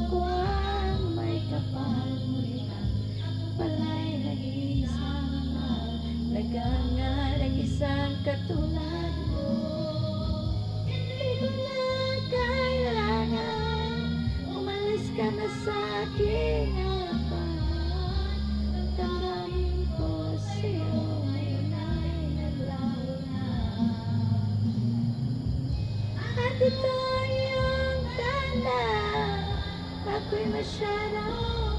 ako ang may kapal, pala'y nag-iisang nagangarang isang katulad mo. Hindi ko na kailangan umalis ka na sa aking harapan. Damdamin ko sa'yo ngayon ay naglaho. At ito yung tanda, ako'y masyadong